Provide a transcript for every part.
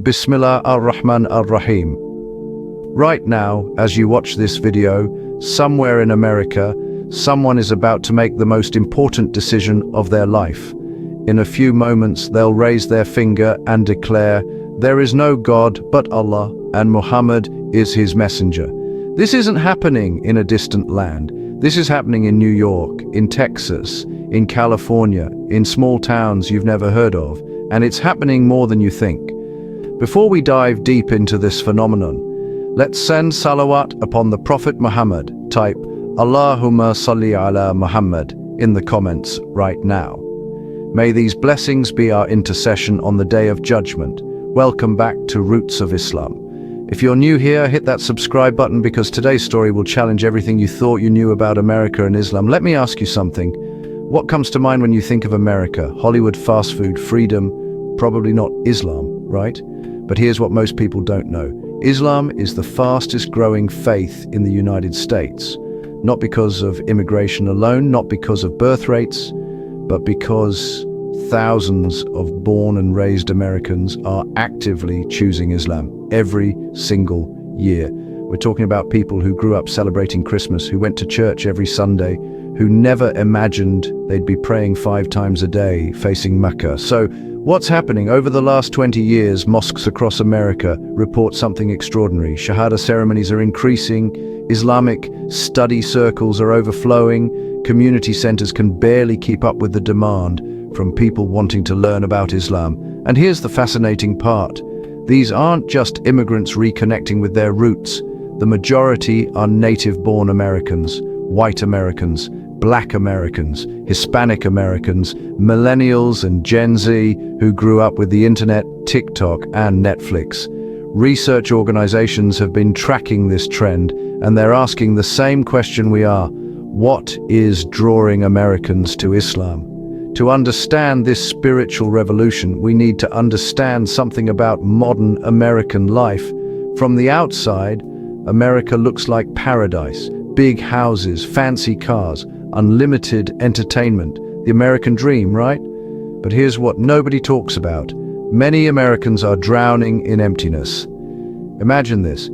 Bismillah ar-Rahman ar-Rahim. Right now, as you watch this video, somewhere in America, someone is about to make the most important decision of their life. In a few moments, they'll raise their finger and declare, "There is no God but Allah, and Muhammad is his messenger." This isn't happening in a distant land. This is happening in New York, in Texas, in California, in small towns you've never heard of, and it's happening more than you think. Before we dive deep into this phenomenon, let's send salawat upon the Prophet Muhammad. Type Allahumma salli ala Muhammad in the comments right now. May these blessings be our intercession on the Day of Judgment. Welcome back to Roots of Islam. If you're new here, hit that subscribe button because today's story will challenge everything you thought you knew about America and Islam. Let me ask you something. What comes to mind when you think of America? Hollywood, fast food, freedom, probably not Islam, right? But here's what most people don't know. Islam is the fastest growing faith in the United States. Not because of immigration alone, not because of birth rates, but because thousands of born and raised Americans are actively choosing Islam every single year. We're talking about people who grew up celebrating Christmas, who went to church every Sunday, who never imagined they'd be praying 5 times a day facing Mecca. So what's happening? Over the last 20 years, mosques across America report something extraordinary. Shahada ceremonies are increasing, Islamic study circles are overflowing, community centers can barely keep up with the demand from people wanting to learn about Islam. And here's the fascinating part. These aren't just immigrants reconnecting with their roots. The majority are native-born Americans, white Americans, Black Americans, Hispanic Americans, millennials and Gen Z who grew up with the internet, TikTok and Netflix. Research organizations have been tracking this trend and they're asking the same question we are. What is drawing Americans to Islam? To understand this spiritual revolution, we need to understand something about modern American life. From the outside, America looks like paradise. Big houses, fancy cars, unlimited entertainment. The American dream, right? But here's what nobody talks about. Many Americans are drowning in emptiness. Imagine this.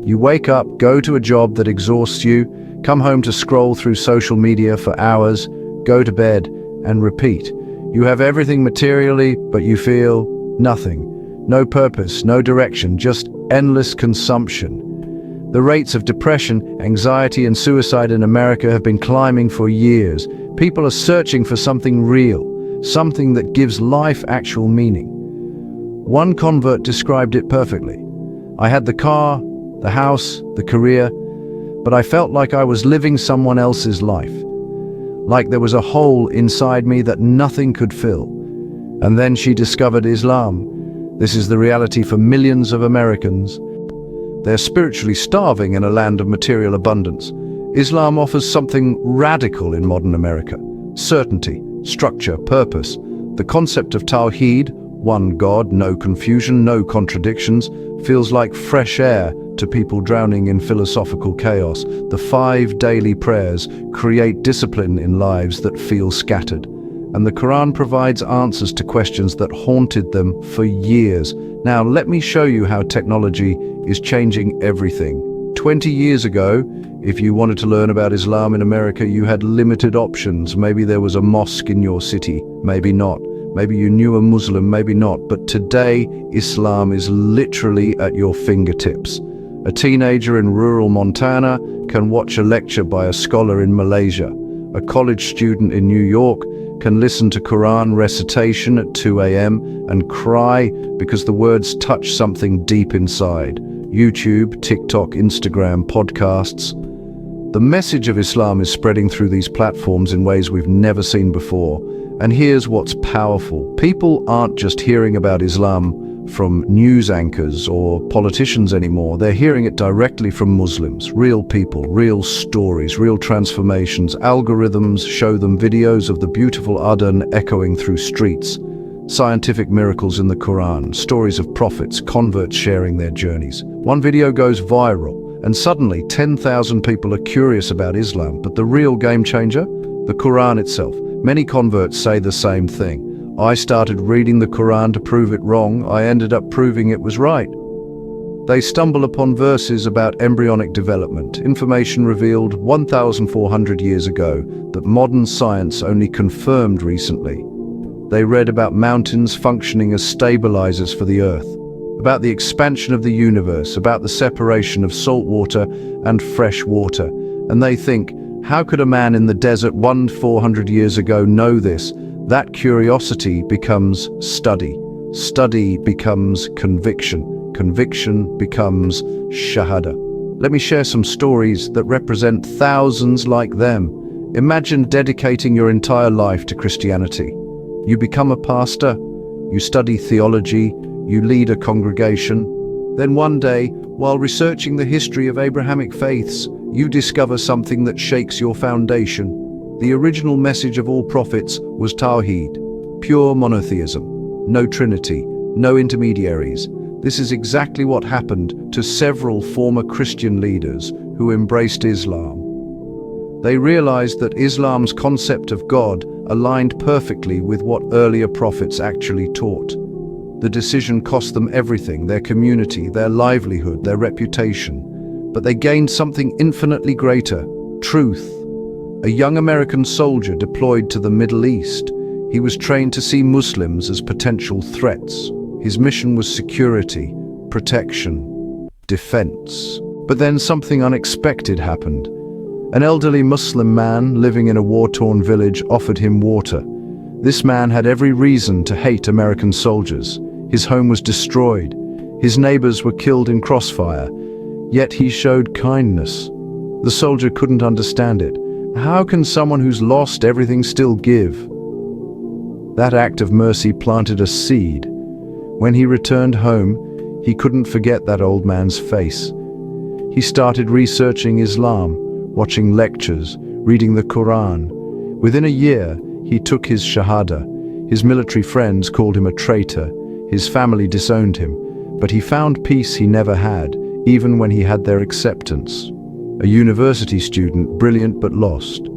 You wake up, go to a job that exhausts you, come home to scroll through social media for hours, go to bed, and repeat. You have everything materially, but you feel nothing. No purpose, no direction, just endless consumption. The rates of depression, anxiety, and suicide in America have been climbing for years. People are searching for something real, something that gives life actual meaning. One convert described it perfectly. I had the car, the house, the career, but I felt like I was living someone else's life. Like there was a hole inside me that nothing could fill. And then she discovered Islam. This is the reality for millions of Americans. They're spiritually starving in a land of material abundance. Islam offers something radical in modern America. Certainty, structure, purpose. The concept of Tawheed, one God, no confusion, no contradictions, feels like fresh air to people drowning in philosophical chaos. The 5 daily prayers create discipline in lives that feel scattered. And the Quran provides answers to questions that haunted them for years. Now, let me show you how technology is changing everything. 20 years ago, if you wanted to learn about Islam in America, you had limited options. Maybe there was a mosque in your city, maybe not. Maybe you knew a Muslim, maybe not. But today, Islam is literally at your fingertips. A teenager in rural Montana can watch a lecture by a scholar in Malaysia. A college student in New York can listen to Quran recitation at 2 a.m. and cry because the words touch something deep inside. YouTube, TikTok, Instagram, podcasts. The message of Islam is spreading through these platforms in ways we've never seen before. And here's what's powerful. People aren't just hearing about Islam from news anchors or politicians anymore. They're hearing it directly from Muslims, real people, real stories, real transformations. Algorithms show them videos of the beautiful Adhan echoing through streets, scientific miracles in the Quran, stories of prophets, converts sharing their journeys. One video goes viral, and suddenly 10,000 people are curious about Islam. But the real game changer? The Quran itself. Many converts say the same thing. I started reading the Quran to prove it wrong. I ended up proving it was right. They stumble upon verses about embryonic development, information revealed 1,400 years ago that modern science only confirmed recently. They read about mountains functioning as stabilizers for the earth, about the expansion of the universe, about the separation of salt water and fresh water. And they think, how could a man in the desert 1,400 years ago know this? That curiosity becomes study. Study becomes conviction. Conviction becomes shahada. Let me share some stories that represent thousands like them. Imagine dedicating your entire life to Christianity. You become a pastor, you study theology, you lead a congregation. Then one day, while researching the history of Abrahamic faiths, you discover something that shakes your foundation. The original message of all prophets was Tawheed, pure monotheism, no trinity, no intermediaries. This is exactly what happened to several former Christian leaders who embraced Islam. They realized that Islam's concept of God aligned perfectly with what earlier prophets actually taught. The decision cost them everything, their community, their livelihood, their reputation. But they gained something infinitely greater, truth. A young American soldier deployed to the Middle East. He was trained to see Muslims as potential threats. His mission was security, protection, defense. But then something unexpected happened. An elderly Muslim man living in a war-torn village offered him water. This man had every reason to hate American soldiers. His home was destroyed. His neighbors were killed in crossfire. Yet he showed kindness. The soldier couldn't understand it. How can someone who's lost everything still give? That act of mercy planted a seed. When he returned home, he couldn't forget that old man's face. He started researching Islam, watching lectures, reading the Quran. Within a year, he took his shahada. His military friends called him a traitor. His family disowned him. But he found peace he never had, even when he had their acceptance. A university student, brilliant but lost.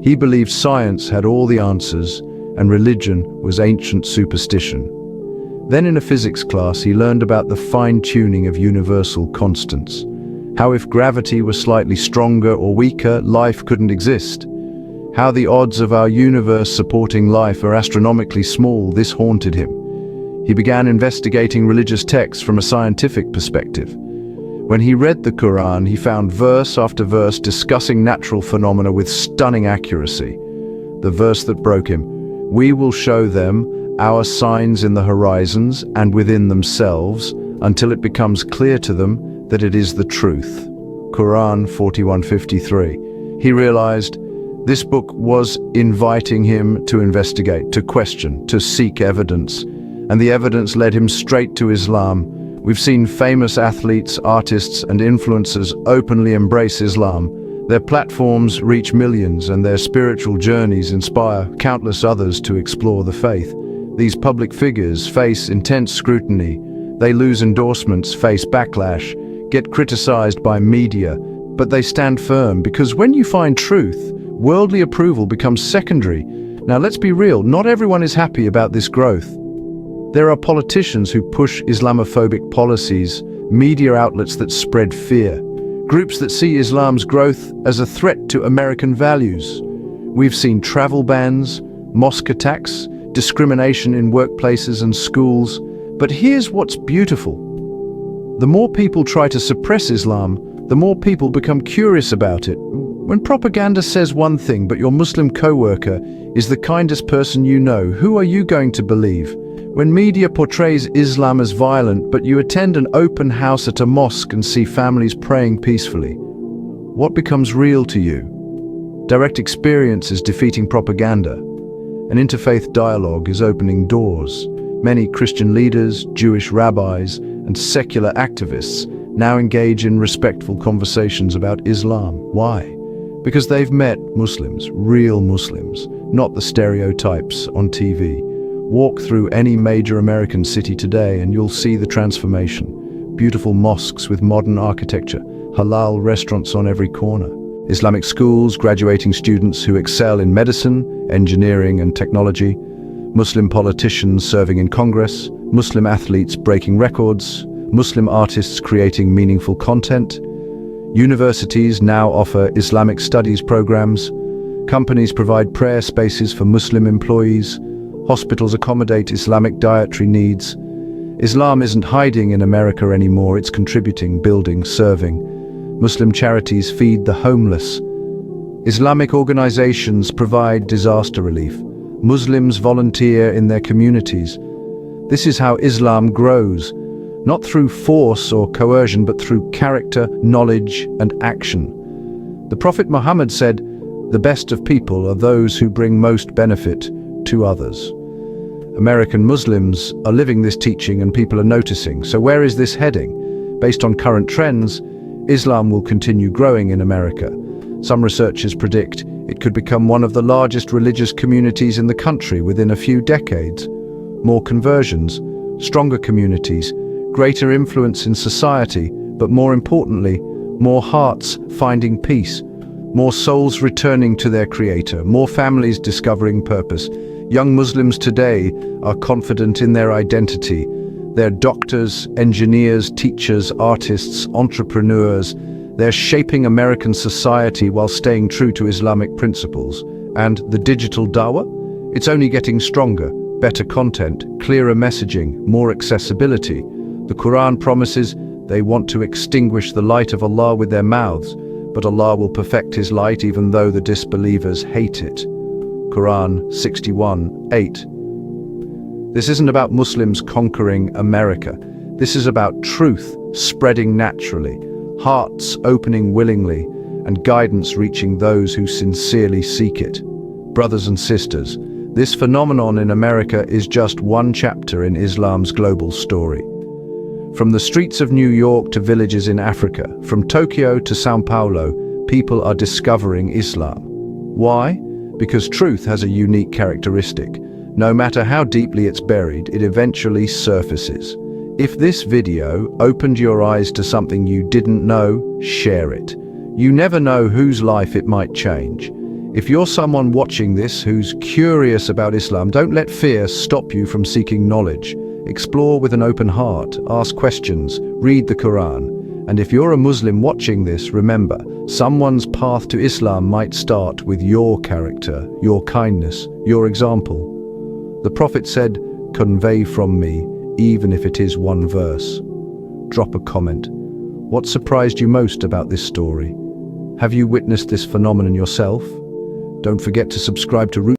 He believed science had all the answers, and religion was ancient superstition. Then in a physics class, he learned about the fine-tuning of universal constants. How if gravity were slightly stronger or weaker, life couldn't exist. How the odds of our universe supporting life are astronomically small, this haunted him. He began investigating religious texts from a scientific perspective. When he read the Quran, he found verse after verse discussing natural phenomena with stunning accuracy. The verse that broke him, "We will show them our signs in the horizons and within themselves until it becomes clear to them that it is the truth." Quran 41:53. He realized this book was inviting him to investigate, to question, to seek evidence. And the evidence led him straight to Islam. We've seen famous athletes, artists, and influencers openly embrace Islam. Their platforms reach millions, and their spiritual journeys inspire countless others to explore the faith. These public figures face intense scrutiny. They lose endorsements, face backlash, get criticized by media, but they stand firm because when you find truth, worldly approval becomes secondary. Now let's be real, not everyone is happy about this growth. There are politicians who push Islamophobic policies, media outlets that spread fear, groups that see Islam's growth as a threat to American values. We've seen travel bans, mosque attacks, discrimination in workplaces and schools. But here's what's beautiful. The more people try to suppress Islam, the more people become curious about it. When propaganda says one thing, but your Muslim co-worker is the kindest person you know, who are you going to believe? When media portrays Islam as violent, but you attend an open house at a mosque and see families praying peacefully, what becomes real to you? Direct experience is defeating propaganda. An interfaith dialogue is opening doors. Many Christian leaders, Jewish rabbis, and secular activists now engage in respectful conversations about Islam. Why? Because they've met Muslims, real Muslims, not the stereotypes on TV. Walk through any major American city today and you'll see the transformation. Beautiful mosques with modern architecture, halal restaurants on every corner, Islamic schools graduating students who excel in medicine, engineering, and technology, Muslim politicians serving in Congress, Muslim athletes breaking records, Muslim artists creating meaningful content. Universities now offer Islamic studies programs. Companies provide prayer spaces for Muslim employees. Hospitals accommodate Islamic dietary needs. Islam isn't hiding in America anymore, it's contributing, building, serving. Muslim charities feed the homeless. Islamic organizations provide disaster relief. Muslims volunteer in their communities. This is how Islam grows, not through force or coercion, but through character, knowledge, and action. The Prophet Muhammad said, "The best of people are those who bring most benefit to others." American Muslims are living this teaching and people are noticing. So where is this heading? Based on current trends, Islam will continue growing in America. Some researchers predict it could become one of the largest religious communities in the country within a few decades. More conversions, stronger communities, greater influence in society, but more importantly, more hearts finding peace, more souls returning to their Creator, more families discovering purpose. Young Muslims today are confident in their identity. They're doctors, engineers, teachers, artists, entrepreneurs. They're shaping American society while staying true to Islamic principles. And the digital dawah? It's only getting stronger. Better content, clearer messaging, more accessibility. The Quran promises they want to extinguish the light of Allah with their mouths, but Allah will perfect His light even though the disbelievers hate it. Quran 61:8. This isn't about Muslims conquering America. This is about truth spreading naturally, hearts opening willingly, and guidance reaching those who sincerely seek it. Brothers and sisters, this phenomenon in America is just one chapter in Islam's global story. From the streets of New York to villages in Africa, from Tokyo to São Paulo, people are discovering Islam. Why? Because truth has a unique characteristic. No matter how deeply it's buried, it eventually surfaces. If this video opened your eyes to something you didn't know, share it. You never know whose life it might change. If you're someone watching this who's curious about Islam, don't let fear stop you from seeking knowledge. Explore with an open heart, ask questions, read the Quran. And if you're a Muslim watching this, remember, someone's path to Islam might start with your character, your kindness, your example. The Prophet said, "Convey from me, even if it is one verse." Drop a comment. What surprised you most about this story? Have you witnessed this phenomenon yourself? Don't forget to subscribe to